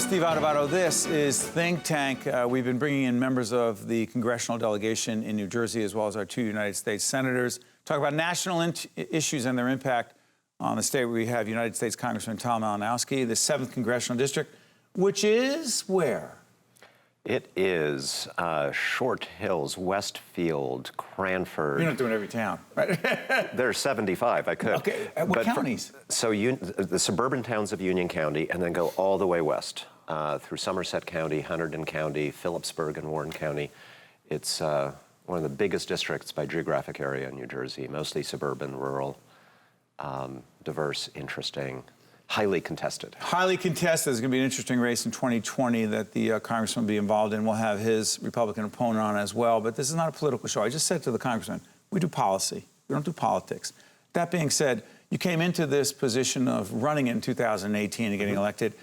Steve Adubato. This is Think Tank. We've been bringing in members of the congressional delegation in New Jersey, as well as our two United States senators, talk about national issues and their impact on the state. We have United States Congressman Tom Malinowski, the 7th Congressional District, which is where? It is Short Hills, Westfield, Cranford. You're not doing every town, right? There's 75, I could. Okay, what counties? The suburban towns of Union County, and then go all the way west through Somerset County, Hunterdon County, Phillipsburg, and Warren County. It's one of the biggest districts by geographic area in New Jersey, mostly suburban, rural, diverse, interesting. Highly contested. Highly contested. There's going to be an interesting race in 2020 that the congressman will be involved in. We'll have his Republican opponent on as well. But this is not a political show. I just said to the congressman, we do policy. We don't do politics. That being said, you came into this position of running in 2018 and getting elected.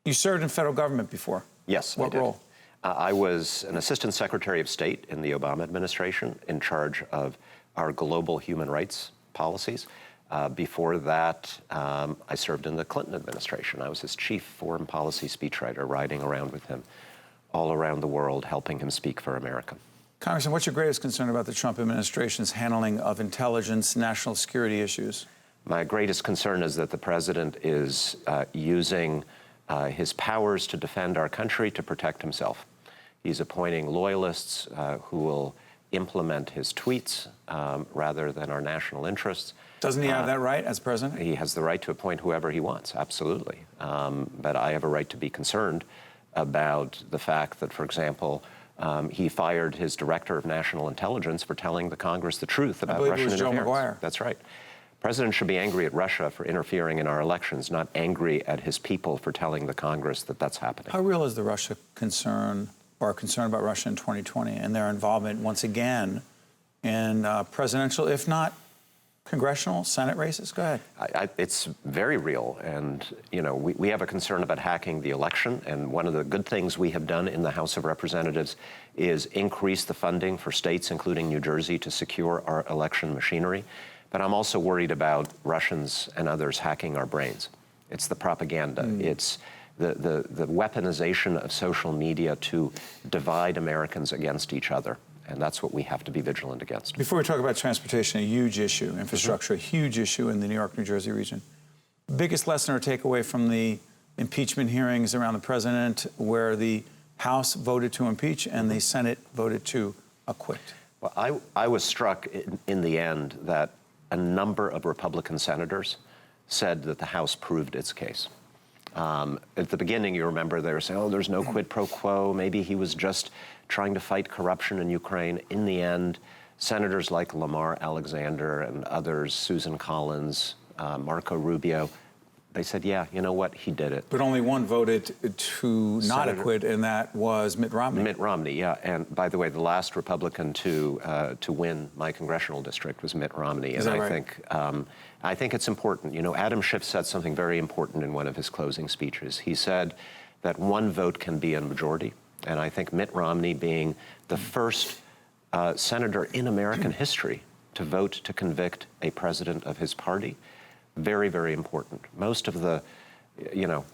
You served in federal government before. Yes, I did. What role? I was an assistant secretary of state in the Obama administration in charge of our global human rights policies. Before that, I served in the Clinton administration. I was his chief foreign policy speechwriter, riding around with him all around the world, helping him speak for America. Congressman, what's your greatest concern about the Trump administration's handling of intelligence, national security issues? My greatest concern is that the president is using his powers to defend our country to protect himself. He's appointing loyalists who will implement his tweets rather than our national interests. Doesn't he have that right as president? He has the right to appoint whoever he wants, absolutely. But I have a right to be concerned about the fact that, for example, he fired his director of national intelligence for telling the Congress the truth about Russian interference. Joe McGuire. That's right. The president should be angry at Russia for interfering in our elections, not angry at his people for telling the Congress that that's happening. How real is the Russia concern, or concern about Russia in 2020 and their involvement once again in presidential, if not congressional, Senate races? Go ahead. It's very real. And, you know, we have a concern about hacking the election. And one of the good things we have done in the House of Representatives is increase the funding for states, including New Jersey, to secure our election machinery. But I'm also worried about Russians and others hacking our brains. It's the propaganda. It's the weaponization of social media to divide Americans against each other. And that's what we have to be vigilant against. Before we talk about transportation, a huge issue, infrastructure, a huge issue in the New York, New Jersey region. Biggest lesson or takeaway from the impeachment hearings around the president, where the House voted to impeach and the Senate voted to acquit? Well, I was struck in the end that a number of Republican senators said that the House proved its case. At the beginning, you remember they were saying, oh, there's no quid pro quo. Maybe he was just trying to fight corruption in Ukraine. In the end, senators like Lamar Alexander and others, Susan Collins, Marco Rubio, they said, yeah, you know what, he did it. But only one voted to not acquit, and that was Mitt Romney. Mitt Romney, yeah. And by the way, the last Republican to win my congressional district was Mitt Romney. Is that right? I think it's important. You know, Adam Schiff said something very important in one of his closing speeches. He said that one vote can be a majority. And I think Mitt Romney, being the first senator in American history to vote to convict a president of his party, very, very important. Most of the, you know,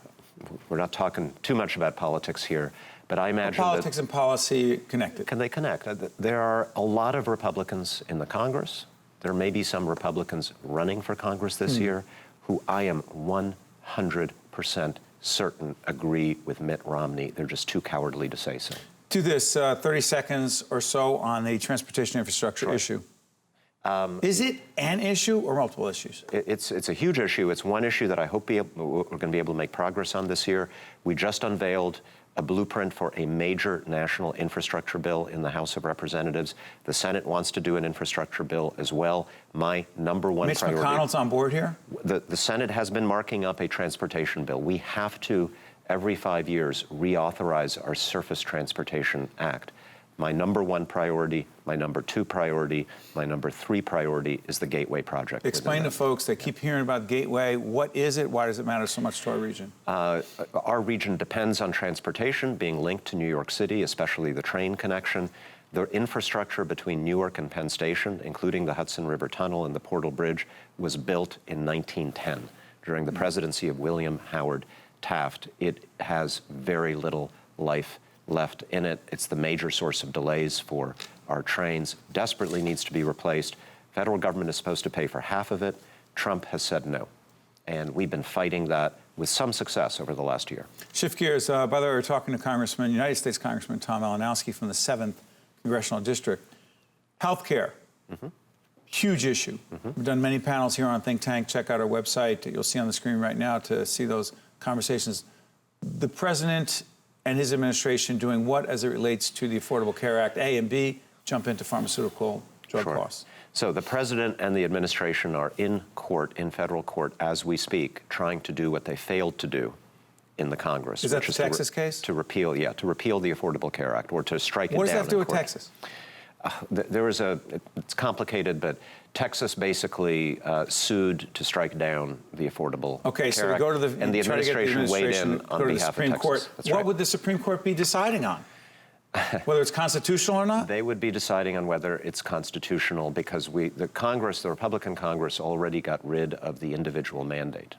we're not talking too much about politics here, but I imagine politics and policy connected. Can they connect? There are a lot of Republicans in the Congress. There may be some Republicans running for Congress this year who I am 100% certain agree with Mitt Romney. They're just too cowardly to say so. Do this 30 seconds or so on the transportation infrastructure issue. Is it an issue or multiple issues? It's a huge issue. It's one issue that I hope we're going to be able to make progress on this year. We just unveiled a blueprint for a major national infrastructure bill in the House of Representatives. The Senate wants to do an infrastructure bill as well. My number one priority. Mitch McConnell's on board here? The Senate has been marking up a transportation bill. We have to, every 5 years, reauthorize our Surface Transportation Act. My number one priority, my number two priority, my number three priority is the Gateway project. Explain to folks that keep hearing about Gateway. What is it? Why does it matter so much to our region? Our region depends on transportation being linked to New York City, especially the train connection. The infrastructure between Newark and Penn Station, including the Hudson River Tunnel and the Portal Bridge, was built in 1910 during the presidency of William Howard Taft, it has very little life left in it. It's the major source of delays for our trains. Desperately needs to be replaced. Federal government is supposed to pay for half of it. Trump has said no. And we've been fighting that with some success over the last year. Shift gears. By the way, we're talking to United States Congressman Tom Malinowski from the 7th Congressional District. Healthcare, huge issue. We've done many panels here on Think Tank. Check out our website. You'll see on the screen right now to see those conversations. The president and his administration doing what as it relates to the Affordable Care Act, A, and B, jump into pharmaceutical drug costs? So the president and the administration are in court, in federal court, as we speak, trying to do what they failed to do in the Congress. Is that the Texas case? To repeal the Affordable Care Act, or to strike it down. What does that have to do with Texas? It's complicated, but Texas basically sued to strike down the Affordable Care Act. Okay, so we go to the, and the administration weighed in on behalf of Texas. Court. What would the Supreme Court be deciding on? Whether it's constitutional or not? They would be deciding on whether it's constitutional, because the Republican Congress already got rid of the individual mandate,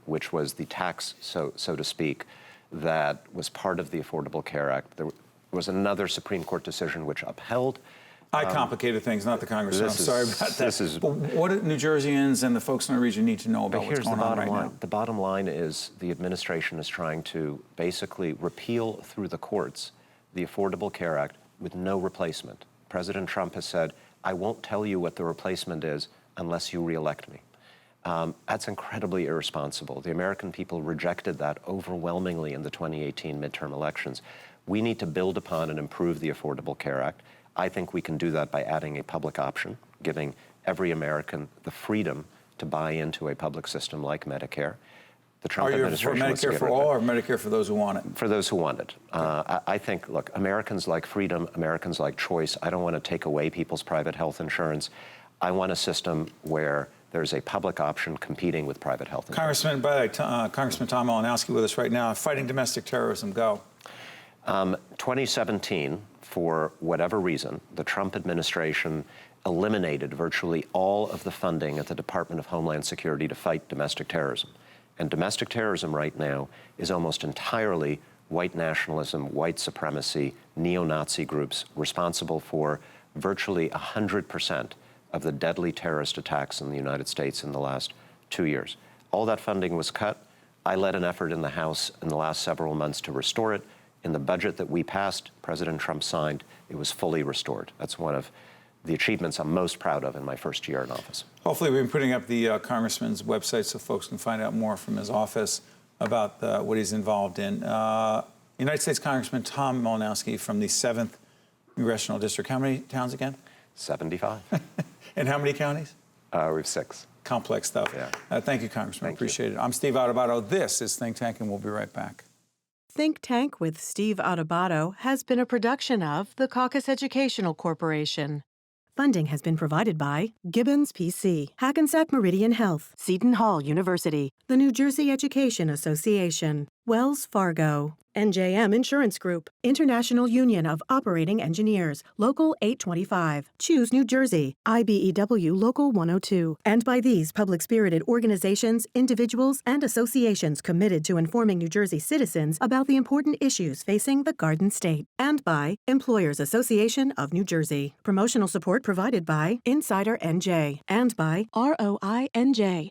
which was the tax, so to speak, that was part of the Affordable Care Act. There was another Supreme Court decision which upheld. I complicated things, not the Congress. I'm sorry about that. But what do New Jerseyans and the folks in the region need to know about what's going on right now? The bottom line is the administration is trying to basically repeal through the courts the Affordable Care Act with no replacement. President Trump has said, I won't tell you what the replacement is unless you reelect me. That's incredibly irresponsible. The American people rejected that overwhelmingly in the 2018 midterm elections. We need to build upon and improve the Affordable Care Act. I think we can do that by adding a public option, giving every American the freedom to buy into a public system like Medicare. The Trump administration wants to get rid of it. Are you for Medicare for all or Medicare for those who want it? For those who want it. I think, look, Americans like freedom, Americans like choice. I don't want to take away people's private health insurance. I want a system where there's a public option competing with private health insurance. Congressman Tom Malinowski with us right now. Fighting domestic terrorism, go. 2017, for whatever reason, the Trump administration eliminated virtually all of the funding at the Department of Homeland Security to fight domestic terrorism. And domestic terrorism right now is almost entirely white nationalism, white supremacy, neo-Nazi groups responsible for virtually 100% of the deadly terrorist attacks in the United States in the last 2 years. All that funding was cut. I led an effort in the House in the last several months to restore it. In the budget that we passed, President Trump signed, it was fully restored. That's one of the achievements I'm most proud of in my first year in office. Hopefully we've been putting up the congressman's website so folks can find out more from his office about what he's involved in. United States Congressman Tom Malinowski from the 7th Congressional District. How many towns again? 75. And how many counties? We have 6. Complex stuff. Yeah. Thank you, Congressman. Appreciate it. I'm Steve Adubato. This is Think Tank, and we'll be right back. Think Tank with Steve Adubato has been a production of the Caucus Educational Corporation. Funding has been provided by Gibbons PC, Hackensack Meridian Health, Seton Hall University, the New Jersey Education Association, Wells Fargo, NJM Insurance Group, International Union of Operating Engineers, Local 825, Choose New Jersey, IBEW Local 102, and by these public-spirited organizations, individuals, and associations committed to informing New Jersey citizens about the important issues facing the Garden State, and by Employers Association of New Jersey. Promotional support provided by Insider NJ, and by ROI NJ.